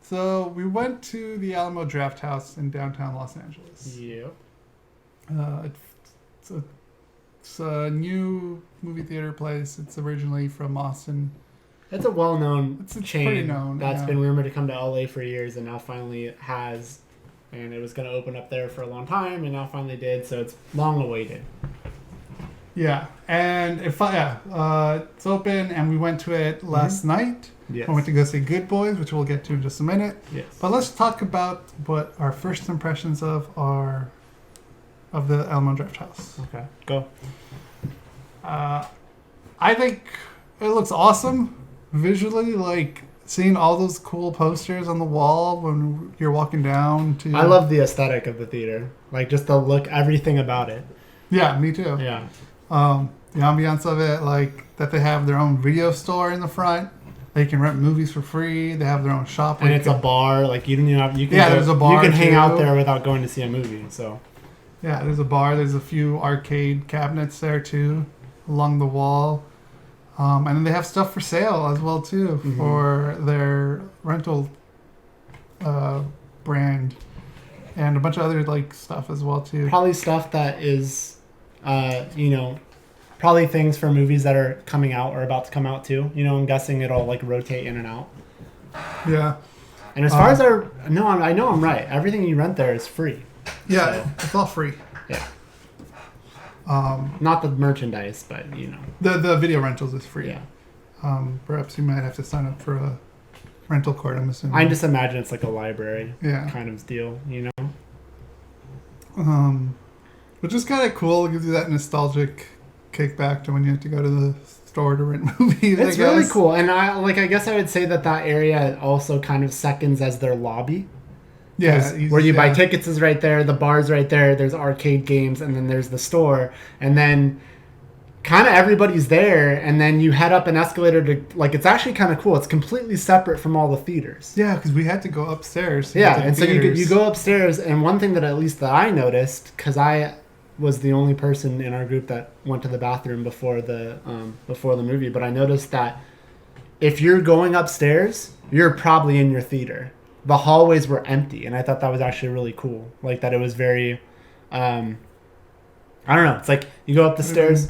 So we went to the Alamo Drafthouse in downtown Los Angeles. Yep. It's a new movie theater place. It's originally from Austin. It's a well-known It's chain pretty known, that's yeah. been rumored to come to LA for years, and now finally it has. And it was going to open up there for a long time, and now finally did. So it's long awaited. Yeah, and it's open, and we went to it last night. Yes. We went to go see Good Boys, which we'll get to in just a minute. Yes. But let's talk about what our first impressions of the Alamo Drafthouse. Okay. Go. I think it looks awesome visually, like seeing all those cool posters on the wall when you're walking down to... I love the aesthetic of the theater. Like, just the look, everything about it. Yeah, me too. Yeah. The ambiance of it, like that they have their own video store in the front. They can rent movies for free. They have their own shop. And it's a bar. Like, you don't even have... there's a bar, you can hang too. out there without going to see a movie, so... Yeah, there's a bar. There's a few arcade cabinets there, too, along the wall. And then they have stuff for sale as well, too, for their rental brand. And a bunch of other, like, stuff as well, too. Probably stuff that is, probably things for movies that are coming out or about to come out, too. You know, I'm guessing it'll, like, rotate in and out. Yeah. And as far as I know I'm right. Everything you rent there is free. Yeah, So, it's all free. yeah. Not the merchandise, but, you know. The video rentals is free. Yeah. Perhaps you might have to sign up for a rental card, I'm assuming. I just imagine it's like a library Yeah. kind of deal, you know? Which is kind of cool. It gives you that nostalgic kickback to when you have to go to the store to rent movies. It's really cool. And I guess I would say that area also kind of seconds as their lobby. Yeah. Where you buy tickets is right there, the bar's right there, there's arcade games, and then there's the store. And then kind of everybody's there, and then you head up an escalator to, like, it's actually kind of cool. It's completely separate from all the theaters. Yeah, because we had to go upstairs. Yeah, and so you go upstairs, and one thing that I noticed, because I was the only person in our group that went to the bathroom before the movie, but I noticed that if you're going upstairs, you're probably in your theater. The hallways were empty, and I thought that was actually really cool. Like, that it was very, I don't know. It's like you go up the stairs.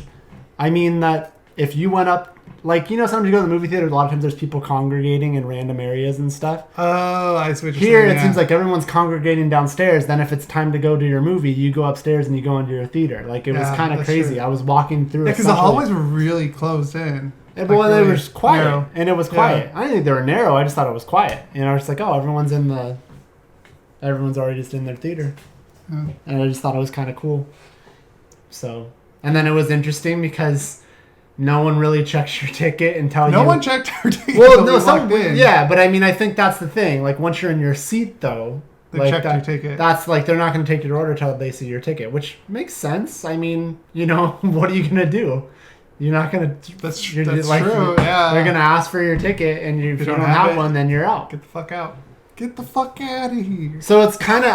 I mean that if you went up, like, you know, sometimes you go to the movie theater, a lot of times there's people congregating in random areas and stuff. Oh, I see what you're Here, saying. it seems like everyone's congregating downstairs. Then if it's time to go to your movie, you go upstairs and you go into your theater. Like, it was kind of crazy. True. I was walking through. Yeah, because the hallways were really closed in. Well, really it was quiet, narrow. and it was quiet. I didn't think they were narrow. I just thought it was quiet. And I was just like, oh, everyone's already just in their theater. Yeah. And I just thought it was kind of cool. So, and then it was interesting because no one really checks your ticket until No one checked our ticket. Well, until no, we walked in. yeah, but I mean, I think that's the thing. Like, once you're in your seat, though, They checked your ticket. That's like, they're not going to take your order until they see your ticket, which makes sense. I mean, you know, what are you going to do? You're not going to... That's true, yeah. They're going to ask for your ticket, and if you don't have one, then you're out. Get the fuck out. Get the fuck out of here. So it's kind of...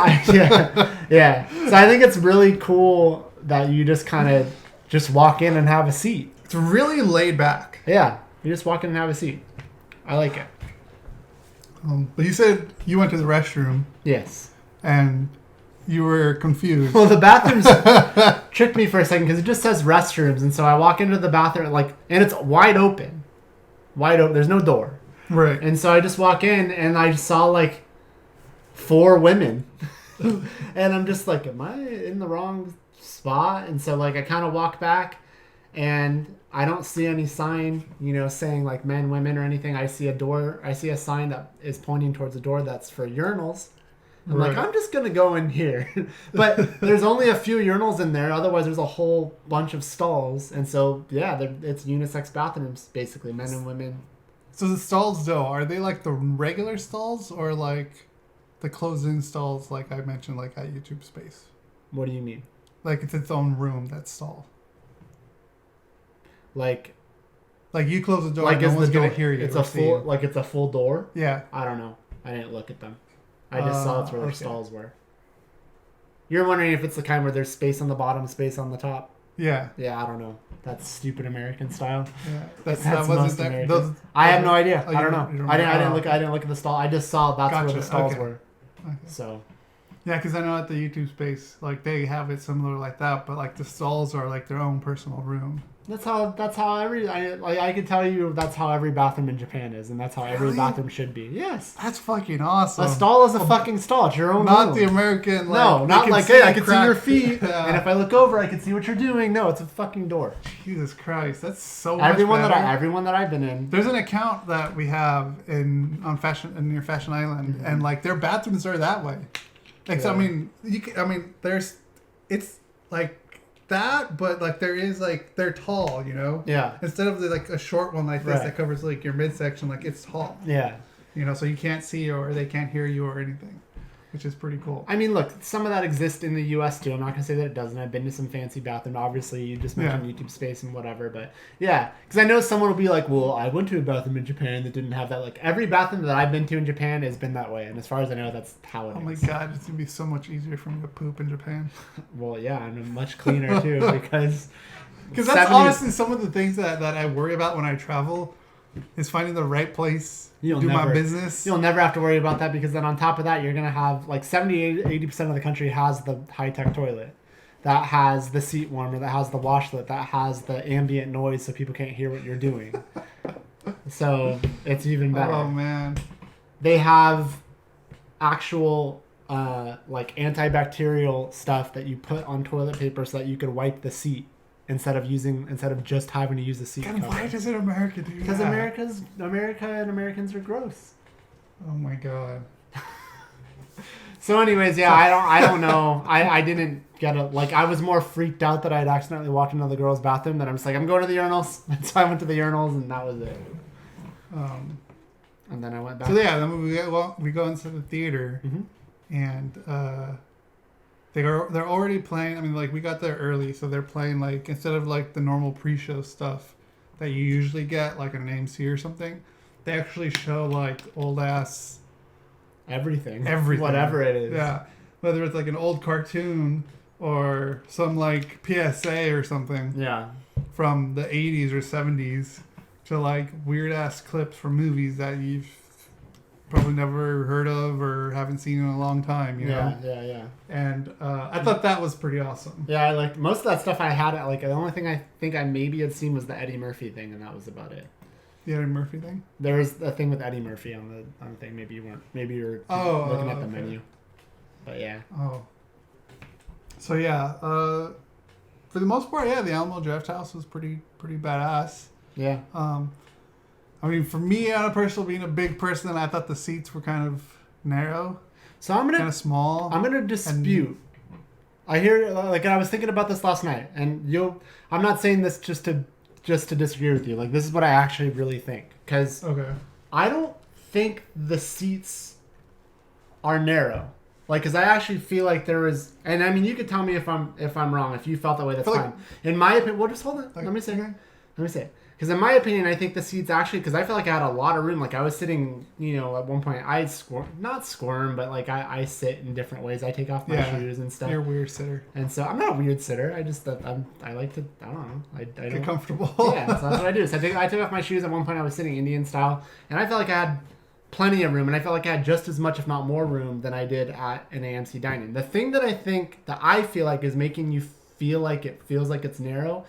yeah. So I think it's really cool that you just kind of just walk in and have a seat. It's really laid back. Yeah. You just walk in and have a seat. I like it. But you said you went to the restroom. Yes. And you were confused. Well, the bathrooms tricked me for a second because it just says restrooms. And so I walk into the bathroom, and it's wide open. Wide open. There's no door. Right. And so I just walk in and I saw 4 women. And I'm just like, am I in the wrong spot? And so I kind of walk back and I don't see any sign, saying men, women or anything. I see a door. I see a sign that is pointing towards a door that's for urinals. I'm like, I'm just going to go in here. But there's only a few urinals in there. Otherwise, there's a whole bunch of stalls. And so, yeah, it's unisex bathrooms, basically, men and women. So the stalls, though, are they the regular stalls or the closed-in stalls like I mentioned at YouTube Space? What do you mean? It's its own room, that stall. Like you close the door, no one's going to hear you. It's a full, it's a full door? Yeah. I don't know. I didn't look at them. I just saw that's where their stalls were. You're wondering if it's the kind where there's space on the bottom, space on the top? Yeah. Yeah, I don't know. That's stupid American style. Yeah. That's That most wasn't there. American. Those, I have no idea. Oh, I don't know. I didn't look. oh. I didn't look at the stall. I just saw that's where Gotcha. the stalls Okay. were. Okay. So Yeah, because I know at the YouTube space, like they have it similar like that, but like the stalls are like their own personal room. that's how I can tell you that's how every bathroom in Japan is, and that's how every Really? bathroom should be. Yes. That's fucking awesome. A stall is a fucking stall. It's your own Not room. the American. Like, No, they not can like, see hey, I can see crack- your feet, Yeah. and if I look over, I can see what you're doing. No, it's a fucking door. Jesus Christ, that's so Everyone much better. everyone that I've been in. There's an account that we have near Fashion Island, and like their bathrooms are that way. Like, so, I mean, it's like that, but like there is like they're tall, you know. Yeah. Instead of like a short one like this Right. that covers like your midsection, like it's tall. Yeah. You know, so you can't see or they can't hear you or anything, which is pretty cool. I mean, look, some of that exists in the U.S. too. I'm not gonna say that it doesn't. I've been to some fancy bathroom. Obviously, you just mentioned YouTube Space and whatever, but yeah, because I know someone will be like, "Well, I went to a bathroom in Japan that didn't have that." Like every bathroom that I've been to in Japan has been that way, and as far as I know, that's how it is. Oh my god, it's gonna be so much easier for me to poop in Japan. Well, yeah, I'm much cleaner too because Because that's honestly some of the things that I worry about when I travel, is finding the right place to do my business. You'll never have to worry about that because then on top of that, you're going to have like 70-80% of the country has the high-tech toilet. That has the seat warmer, that has the washlet, that has the ambient noise so people can't hear what you're doing. So it's even better. Oh, man. They have actual like antibacterial stuff that you put on toilet paper so that you could wipe the seat instead of just having to use the seat God, cover. why doesn't America do that? Because America and Americans are gross. Oh my god. So anyways, yeah, I don't know. I didn't get it. Like, I was more freaked out that I had accidentally walked into the girls' bathroom that I'm just like, I'm going to the urinals. And so I went to the urinals and that was it. And then I went back. So yeah, then we go into the theater, and they're already playing. I mean, like we got there early, so they're playing like instead of like the normal pre-show stuff that you usually get like an AMC or something, they actually show like old ass everything, whatever it is. Yeah, whether it's like an old cartoon or some like PSA or something. Yeah, from the 80s or 70s to like weird ass clips from movies that you've probably never heard of or haven't seen in a long time, you know? Yeah. And I thought that was pretty awesome. Yeah, I liked most of that stuff. I had like the only thing I think I maybe had seen was the Eddie Murphy thing, and that was about it. The Eddie Murphy thing? There was a thing with Eddie Murphy on the thing. Maybe you weren't. Maybe you were looking at the menu. But yeah. Oh. So yeah, for the most part, yeah, the Alamo Drafthouse was pretty badass. Yeah. I mean, for me, on a personal, being a big person, I thought the seats were kind of narrow. So kind of small. I'm gonna dispute. I hear like I was thinking about this last night, and I'm not saying this just to disagree with you. Like this is what I actually really think, because I don't think the seats are narrow. Like, because I actually feel like there is, and I mean, you could tell me if I'm wrong. If you felt that way, that's fine. In my opinion, well, just hold it. Let me say. Because in my opinion, I think the seats actually, because I feel like I had a lot of room. Like I was sitting, at one point I'd not squirm, but like I sit in different ways. I take off my shoes and stuff. You're a weird sitter. And so I'm not a weird sitter. I just I like to, I don't know. I get comfortable. Yeah, so that's what I do. So I took off my shoes. At one point I was sitting Indian style, and I felt like I had plenty of room, and I felt like I had just as much, if not more room than I did at an AMC dining. The thing that I feel like is making you feel like it feels like it's narrow,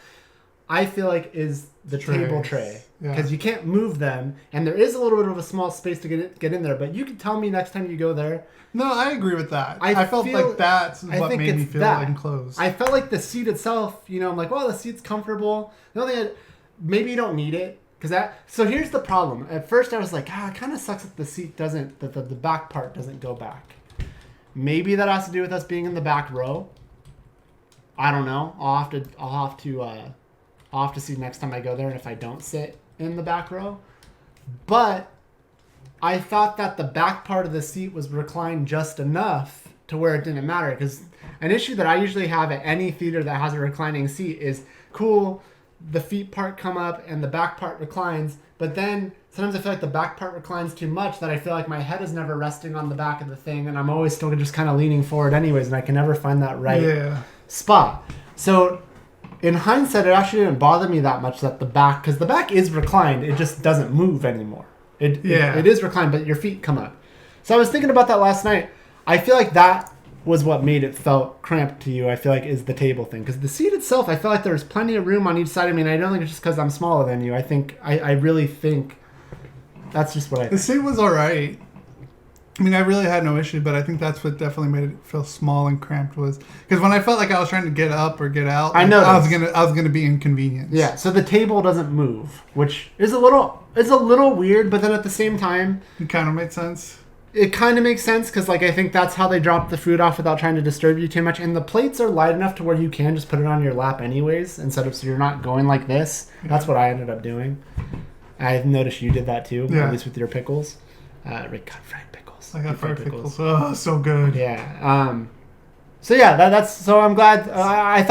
I feel like is the table tray, because you can't move them, and there is a little bit of a small space to get in there. But you can tell me next time you go there. No, I agree with that. I felt like that's what made me feel enclosed. I felt like the seat itself, I'm like, well, the seat's comfortable. The only thing, maybe you don't need it. So here's the problem. At first I was like, it kind of sucks that the seat doesn't, that the back part doesn't go back. Maybe that has to do with us being in the back row. I don't know. I'll have to see next time I go there, and if I don't sit in the back row. But I thought that the back part of the seat was reclined just enough to where it didn't matter. Because an issue that I usually have at any theater that has a reclining seat is, cool, the feet part come up and the back part reclines, but then sometimes I feel like the back part reclines too much that I feel like my head is never resting on the back of the thing, and I'm always still just kind of leaning forward anyways, and I can never find that right spot. So in hindsight, it actually didn't bother me that much that the back, because the back is reclined, it just doesn't move anymore. It is reclined, but your feet come up. So I was thinking about that last night. I feel like that was what made it felt cramped to you, I feel like, is the table thing. Because the seat itself, I feel like there's plenty of room on each side of me, and I don't think it's just because I'm smaller than you. I really think that's just what I think. The seat was alright. I mean, I really had no issue, but I think that's what definitely made it feel small and cramped was because when I felt like I was trying to get up or get out, I was gonna be inconvenienced. Yeah, so the table doesn't move, which is a little weird, but then at the same time, it kind of made sense. It kind of makes sense because, like, I think that's how they drop the food off without trying to disturb you too much. And the plates are light enough to where you can just put it on your lap anyways, instead of so you're not going like this. Yeah. That's what I ended up doing. I noticed you did that too, at least with your pickles. Rick got fried pickles. I got fried pickles. Oh, so good. Yeah. So yeah, that's. So I'm glad. I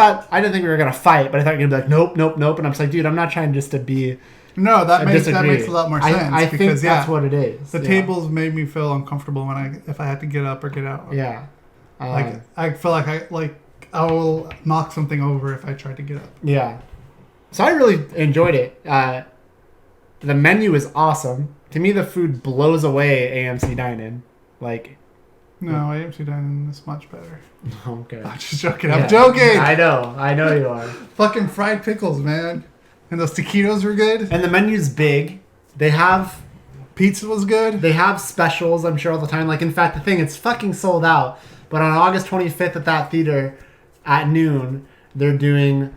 didn't think we were gonna fight, but I thought you'd be like, nope. And I'm just like, dude, I'm not trying just to be. No, that makes a lot more sense. I think that's what it is. The tables made me feel uncomfortable if I had to get up or get out. Yeah. I feel like I will knock something over if I try to get up. Yeah. So I really enjoyed it. The menu is awesome. To me, the food blows away AMC Dine-In. Like. No, AMC Dine-In is much better. Okay. I'm just joking. I'm joking. I know you are. Fucking fried pickles, man. And those taquitos were good. And the menu's big. They have... Pizza was good. They have specials, I'm sure, all the time. Like, in fact, the thing, it's fucking sold out. But on August 25th at that theater, at noon, they're doing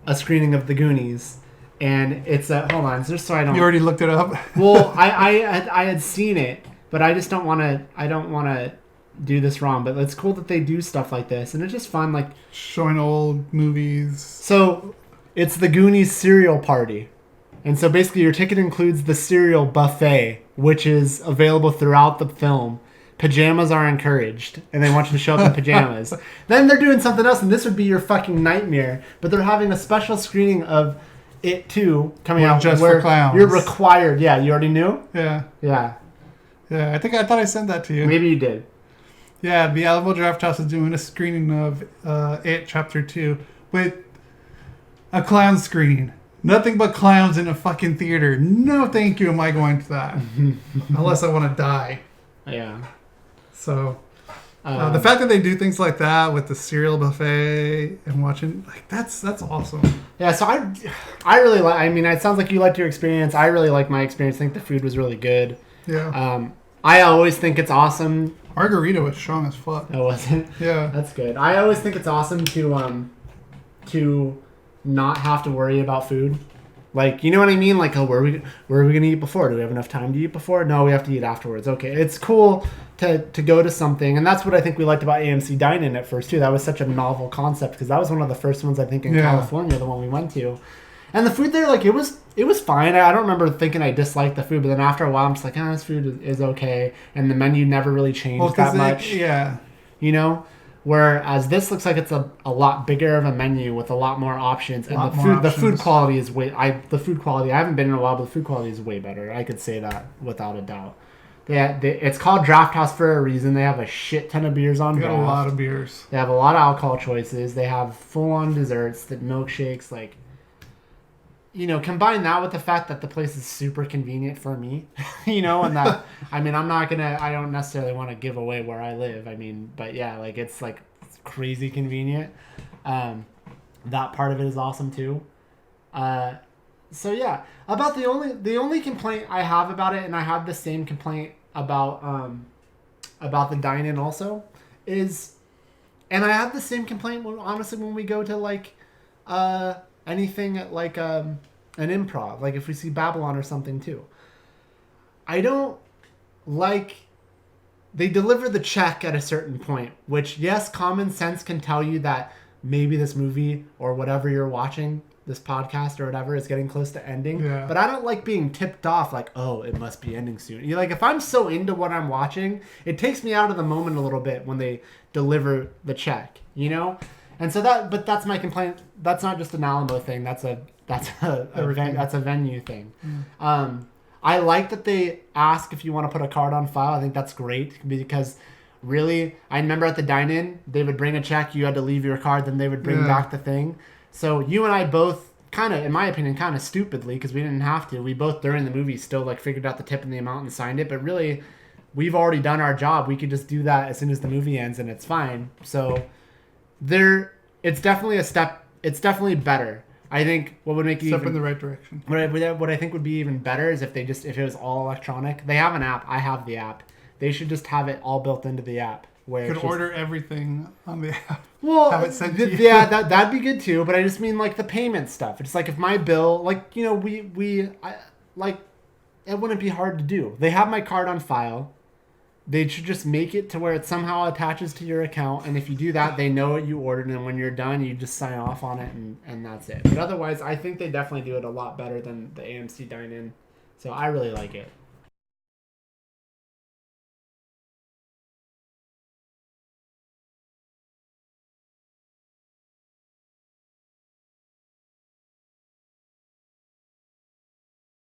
a screening of The Goonies. And it's a... Hold on, just so I don't... You already looked it up? Well, I had seen it, but I just don't want to... I don't want to do this wrong. But it's cool that they do stuff like this. And it's just fun, like... Showing old movies. So... It's the Goonies cereal party. And so basically your ticket includes the cereal buffet, which is available throughout the film. Pajamas are encouraged, and they want you to show up in pajamas. Then they're doing something else, and this would be your fucking nightmare. But they're having a special screening of It 2 coming out. Just for clowns. You're required. Yeah, you already knew? Yeah. Yeah. Yeah, I thought I sent that to you. Maybe you did. Yeah, the Alamo Drafthouse is doing a screening of It Chapter 2 with... a clown screen. Nothing but clowns in a fucking theater. No, thank you. Am I going to that? Unless I want to die. Yeah. So, the fact that they do things like that with the cereal buffet and watching, like, that's awesome. Yeah. So I really like. I mean, it sounds like you liked your experience. I really like my experience. I think the food was really good. Yeah. I always think it's awesome. Margarita was strong as fuck. Oh, was it? Yeah. That's good. I always think it's awesome to not have to worry about food. Like, you know what I mean? Like, oh, where are we going to eat before? Do we have enough time to eat before? No, we have to eat afterwards. Okay. It's cool to go to something. And that's what I think we liked about AMC Dine-In at first, too. That was such a novel concept because that was one of the first ones, I think, in California, the one we went to. And the food there, like, it was fine. I don't remember thinking I disliked the food, but then after a while, I'm just like, this food is okay. And the menu never really changed that much. Yeah. You know? Whereas this looks like it's a lot bigger of a menu with a lot more options, and the food quality is I haven't been in a while, but the food quality is way better. I could say that without a doubt. It's called Drafthouse for a reason. They have a shit ton of beers on draft. They got a lot of beers. They have a lot of alcohol choices. They have full on desserts, the milkshakes, like. You know, combine that with the fact that the place is super convenient for me, you know, and that, I mean, I don't necessarily want to give away where I live. I mean, but yeah, like, it's crazy convenient. That part of it is awesome too. So yeah, about the only complaint I have about it, and I have the same complaint about the dine-in also, is, and I have the same complaint honestly when we go to like, anything like an improv, like if we see Babylon or something too. I don't like... They deliver the check at a certain point, which, yes, common sense can tell you that maybe this movie or whatever you're watching, this podcast or whatever, is getting close to ending. Yeah. But I don't like being tipped off like, oh, it must be ending soon. You're like, if I'm so into what I'm watching, it takes me out of the moment a little bit when they deliver the check, you know? And so that's my complaint. That's not just an Alamo thing. That's a venue thing. I like that they ask if you want to put a card on file. I think that's great because really, I remember at the dine-in, they would bring a check. You had to leave your card. Then they would bring back the thing. So you and I both kind of, in my opinion, kind of stupidly, because we didn't have to. We both during the movie still like figured out the tip and the amount and signed it. But really, we've already done our job. We could just do that as soon as the movie ends, and it's fine. So it's definitely a step. It's definitely better. I think what would make you step in the right direction. What I think would be even better is if it was all electronic. They have an app. I have the app. They should just have it all built into the app. Where you could order everything on the app. Well, have it sent to you. Yeah, that'd be good too. But I just mean like the payment stuff. It's like if my bill, like, you know, like it wouldn't be hard to do. They have my card on file. They should just make it to where it somehow attaches to your account, and if you do that, they know what you ordered, and when you're done, you just sign off on it, and that's it. But otherwise, I think they definitely do it a lot better than the AMC Dine-In. So I really like it.